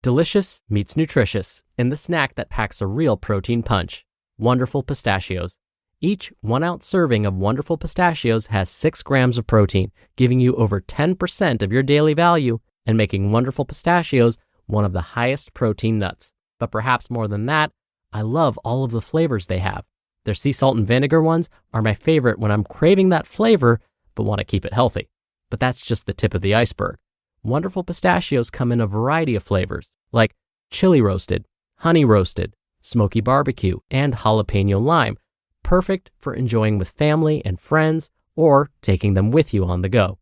Delicious meets nutritious in the snack that packs a real protein punch. Wonderful Pistachios. Each 1-ounce serving of Wonderful Pistachios has 6 grams of protein, giving you over 10% of your daily value and making Wonderful Pistachios one of the highest protein nuts. But perhaps more than that, I love all of the flavors they have. Their sea salt and vinegar ones are my favorite when I'm craving that flavor but want to keep it healthy. But that's just the tip of the iceberg. Wonderful Pistachios come in a variety of flavors, like chili roasted, honey roasted, smoky barbecue, and jalapeno lime, perfect for enjoying with family and friends or taking them with you on the go.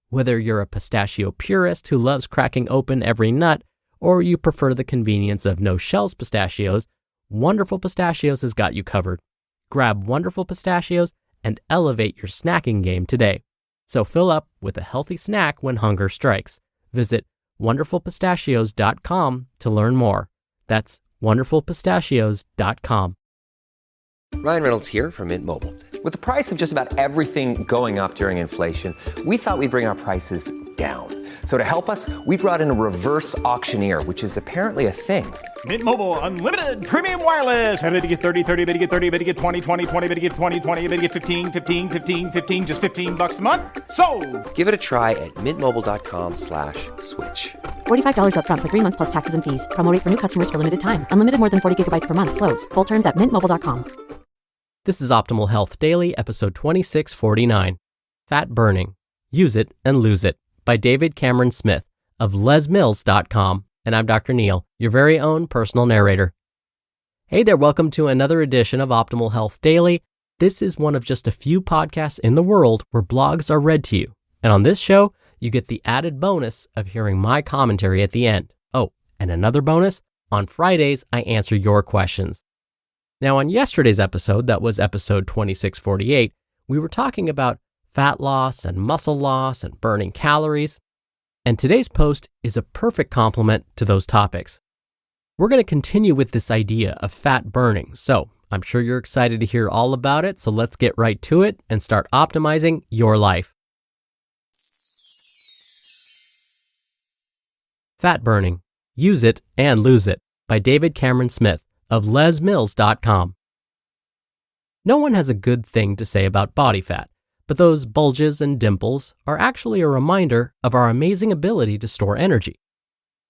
Whether you're a pistachio purist who loves cracking open every nut, or you prefer the convenience of no-shells pistachios, Wonderful Pistachios has got you covered. Grab Wonderful Pistachios and elevate your snacking game today. So fill up with a healthy snack when hunger strikes. Visit wonderfulpistachios.com to learn more. That's wonderfulpistachios.com. Ryan Reynolds here from Mint Mobile. With the price of just about everything going up during inflation, we thought we'd bring our prices down. So to help us, we brought in a reverse auctioneer, which is apparently a thing. Mint Mobile Unlimited Premium Wireless. How to get 30, 30, bit to get 30, bit to get 20, 20, 20, bit to get 20, 20, bit to get 15, 15, 15, 15, just $15 a month? Sold! Give it a try at mintmobile.com/switch. $45 up front for 3 months plus taxes and fees. Promo rate for new customers for limited time. Unlimited more than 40 gigabytes per month. Slows full terms at mintmobile.com. This is Optimal Health Daily, episode 2649. Fat Burning. Use It and Lose It by David Cameron Smith of lesmills.com. And I'm Dr. Neil, your very own personal narrator. Hey there, welcome to another edition of Optimal Health Daily. This is one of just a few podcasts in the world where blogs are read to you. And on this show, you get the added bonus of hearing my commentary at the end. Oh, and another bonus, on Fridays, I answer your questions. Now, on yesterday's episode, that was episode 2648, we were talking about fat loss and muscle loss and burning calories. And today's post is a perfect complement to those topics. We're going to continue with this idea of fat burning. So I'm sure you're excited to hear all about it. So let's get right to it and start optimizing your life. Fat Burning. Use It and Lose It by David Cameron Smith of lesmills.com. No one has a good thing to say about body fat, but those bulges and dimples are actually a reminder of our amazing ability to store energy.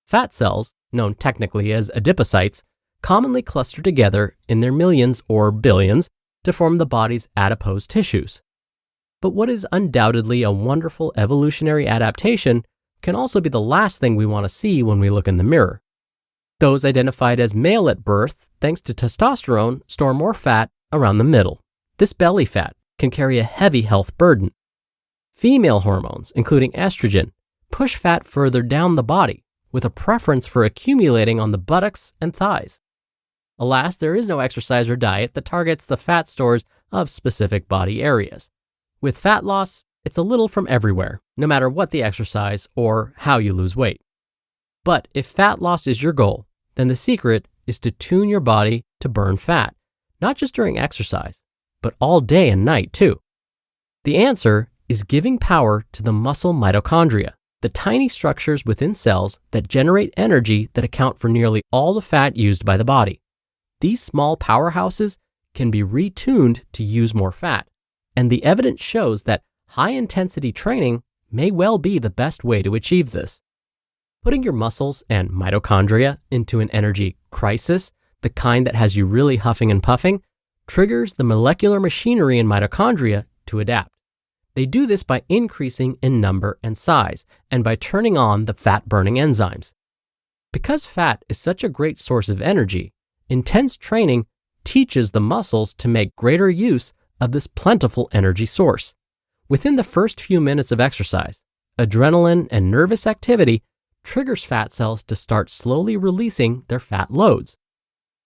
Fat cells, known technically as adipocytes, commonly cluster together in their millions or billions to form the body's adipose tissues. But what is undoubtedly a wonderful evolutionary adaptation can also be the last thing we want to see when we look in the mirror. Those identified as male at birth, thanks to testosterone, store more fat around the middle. This belly fat can carry a heavy health burden. Female hormones, including estrogen, push fat further down the body, with a preference for accumulating on the buttocks and thighs. Alas, there is no exercise or diet that targets the fat stores of specific body areas. With fat loss, it's a little from everywhere, no matter what the exercise or how you lose weight. But if fat loss is your goal, then the secret is to tune your body to burn fat, not just during exercise, but all day and night too. The answer is giving power to the muscle mitochondria, the tiny structures within cells that generate energy that account for nearly all the fat used by the body. These small powerhouses can be retuned to use more fat, and the evidence shows that high-intensity training may well be the best way to achieve this. Putting your muscles and mitochondria into an energy crisis, the kind that has you really huffing and puffing, triggers the molecular machinery in mitochondria to adapt. They do this by increasing in number and size, and by turning on the fat-burning enzymes. Because fat is such a great source of energy, intense training teaches the muscles to make greater use of this plentiful energy source. Within the first few minutes of exercise, adrenaline and nervous activity triggers fat cells to start slowly releasing their fat loads.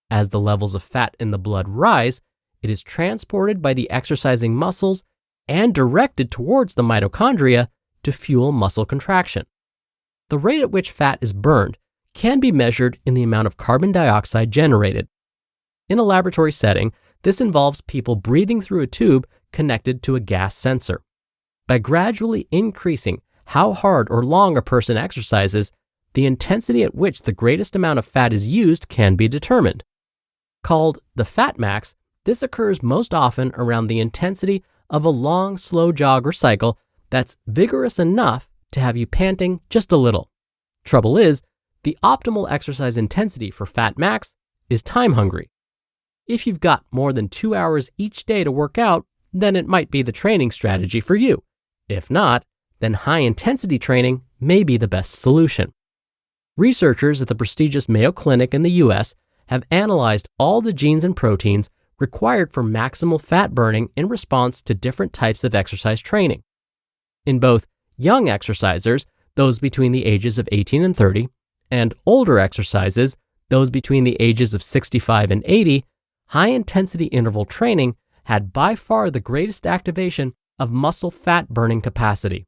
As the levels of fat in the blood rise, it is transported by the exercising muscles and directed towards the mitochondria to fuel muscle contraction. The rate at which fat is burned can be measured in the amount of carbon dioxide generated. In a laboratory setting, this involves people breathing through a tube connected to a gas sensor. By gradually increasing how hard or long a person exercises, the intensity at which the greatest amount of fat is used can be determined. Called the fat max, this occurs most often around the intensity of a long, slow jog or cycle that's vigorous enough to have you panting just a little. Trouble is, the optimal exercise intensity for fat max is time hungry. If you've got more than 2 hours each day to work out, then it might be the training strategy for you. If not, then high-intensity training may be the best solution. Researchers at the prestigious Mayo Clinic in the US have analyzed all the genes and proteins required for maximal fat burning in response to different types of exercise training. In both young exercisers, those between the ages of 18 and 30, and older exercises, those between the ages of 65 and 80, high-intensity interval training had by far the greatest activation of muscle fat burning capacity.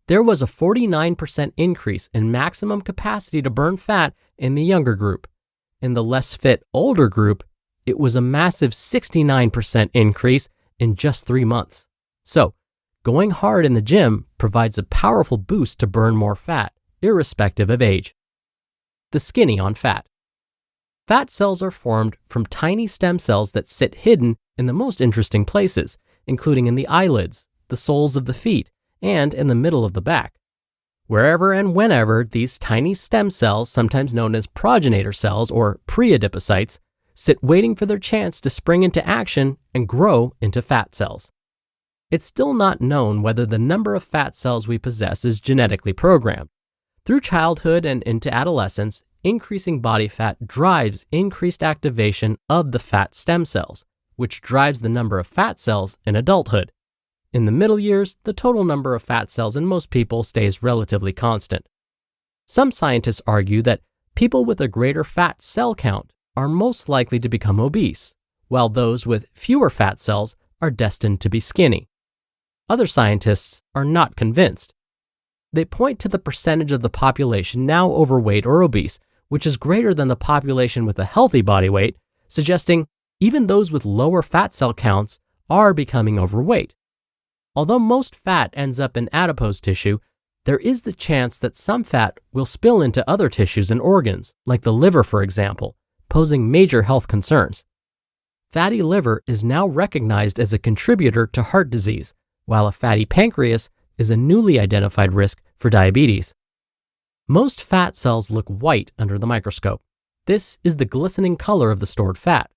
There was a 49% increase in maximum capacity to burn fat in the younger group. In the less fit older group, it was a massive 69% increase in just 3 months. So, going hard in the gym provides a powerful boost to burn more fat, irrespective of age. The skinny on fat. Fat cells are formed from tiny stem cells that sit hidden in the most interesting places, including in the eyelids, the soles of the feet, and in the middle of the back. Wherever and whenever these tiny stem cells, sometimes known as progenitor cells or pre-adipocytes, sit waiting for their chance to spring into action and grow into fat cells. It's still not known whether the number of fat cells we possess is genetically programmed. Through childhood and into adolescence, increasing body fat drives increased activation of the fat stem cells, which drives the number of fat cells in adulthood. In the middle years, the total number of fat cells in most people stays relatively constant. Some scientists argue that people with a greater fat cell count are most likely to become obese, while those with fewer fat cells are destined to be skinny. Other scientists are not convinced. They point to the percentage of the population now overweight or obese, which is greater than the population with a healthy body weight, suggesting even those with lower fat cell counts are becoming overweight. Although most fat ends up in adipose tissue, there is the chance that some fat will spill into other tissues and organs, like the liver, for example, posing major health concerns. Fatty liver is now recognized as a contributor to heart disease, while a fatty pancreas is a newly identified risk for diabetes. Most fat cells look white under the microscope. This is the glistening color of the stored fat.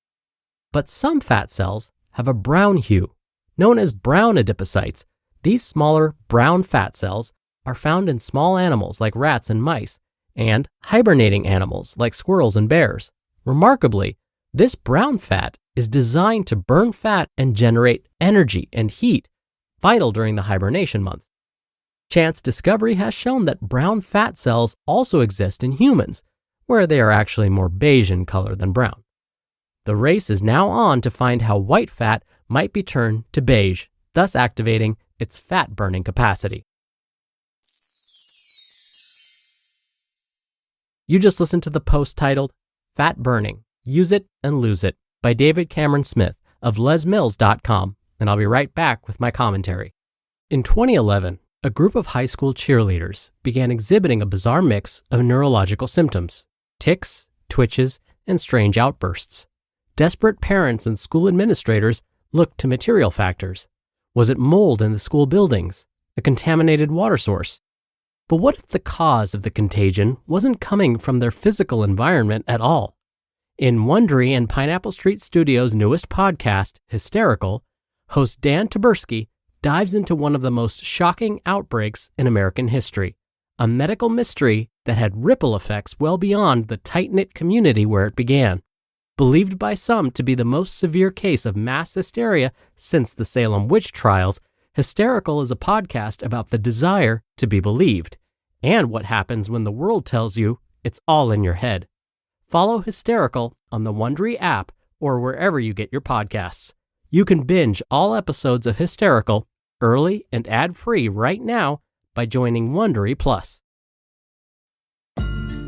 But some fat cells have a brown hue. Known as brown adipocytes, these smaller brown fat cells are found in small animals like rats and mice, and hibernating animals like squirrels and bears. Remarkably, this brown fat is designed to burn fat and generate energy and heat, vital during the hibernation months. Chance discovery has shown that brown fat cells also exist in humans, where they are actually more beige in color than brown. The race is now on to find how white fat might be turned to beige, thus activating its fat-burning capacity. You just listened to the post titled, Fat Burning, Use It and Lose It by David Cameron Smith of lesmills.com, and I'll be right back with my commentary. In 2011, a group of high school cheerleaders began exhibiting a bizarre mix of neurological symptoms, tics, twitches, and strange outbursts. Desperate parents and school administrators looked to material factors. Was it mold in the school buildings? A contaminated water source? But what if the cause of the contagion wasn't coming from their physical environment at all? In Wondery and Pineapple Street Studios' newest podcast, Hysterical, host Dan Taberski dives into one of the most shocking outbreaks in American history, a medical mystery that had ripple effects well beyond the tight-knit community where it began. Believed by some to be the most severe case of mass hysteria since the Salem witch trials, Hysterical is a podcast about the desire to be believed and what happens when the world tells you it's all in your head. Follow Hysterical on the Wondery app or wherever you get your podcasts. You can binge all episodes of Hysterical early and ad-free right now by joining Wondery Plus.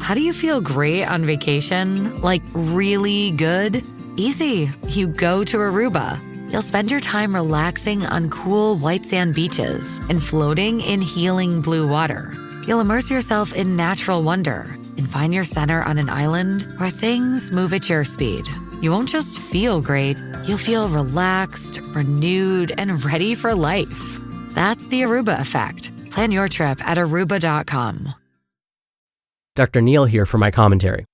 How do you feel great on vacation? Like really good? Easy. You go to Aruba. You'll spend your time relaxing on cool white sand beaches and floating in healing blue water. You'll immerse yourself in natural wonder and find your center on an island where things move at your speed. You won't just feel great, you'll feel relaxed, renewed, and ready for life. That's the Aruba effect. Plan your trip at Aruba.com. Dr. Neal here for my commentary.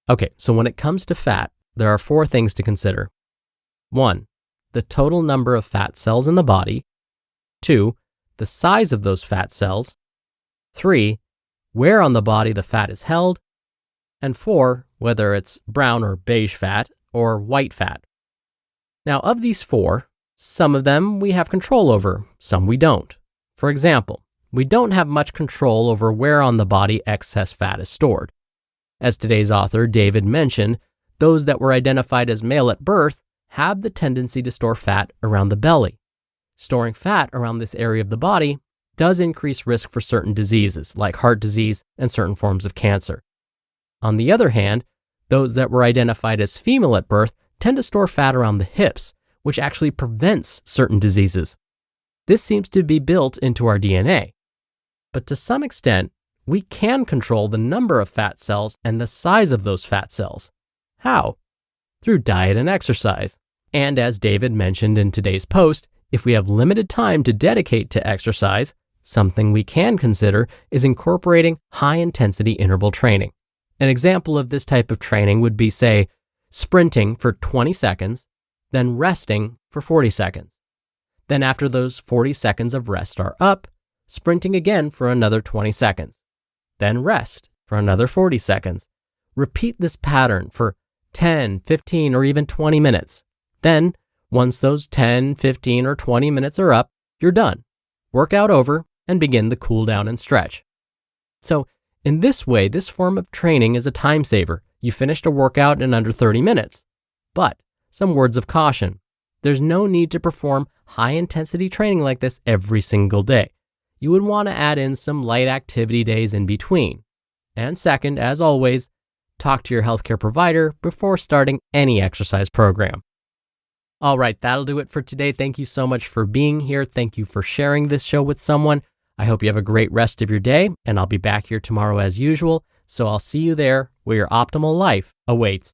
Okay, so when it comes to fat, there are 4 things to consider. 1, the total number of fat cells in the body. 2, the size of those fat cells. 3, where on the body the fat is held. And 4, whether it's brown or beige fat or white fat. Now, of these 4, some of them we have control over, some we don't. For example, we don't have much control over where on the body excess fat is stored. As today's author, David, mentioned, those that were identified as male at birth have the tendency to store fat around the belly. Storing fat around this area of the body does increase risk for certain diseases, like heart disease and certain forms of cancer. On the other hand, those that were identified as female at birth tend to store fat around the hips, which actually prevents certain diseases. This seems to be built into our DNA. But to some extent, we can control the number of fat cells and the size of those fat cells. How? Through diet and exercise. And as David mentioned in today's post, if we have limited time to dedicate to exercise, something we can consider is incorporating high-intensity interval training. An example of this type of training would be, say, sprinting for 20 seconds, then resting for 40 seconds. Then after those 40 seconds of rest are up, sprinting again for another 20 seconds. Then rest for another 40 seconds. Repeat this pattern for 10, 15, or even 20 minutes. Then, once those 10, 15, or 20 minutes are up, you're done. Workout over, and begin the cool down and stretch. So, in this way, this form of training is a time saver. You finished a workout in under 30 minutes. But, some words of caution. There's no need to perform high-intensity training like this every single day. You would want to add in some light activity days in between. And second, as always, talk to your healthcare provider before starting any exercise program. All right, that'll do it for today. Thank you so much for being here. Thank you for sharing this show with someone. I hope you have a great rest of your day, and I'll be back here tomorrow as usual. So I'll see you there where your optimal life awaits.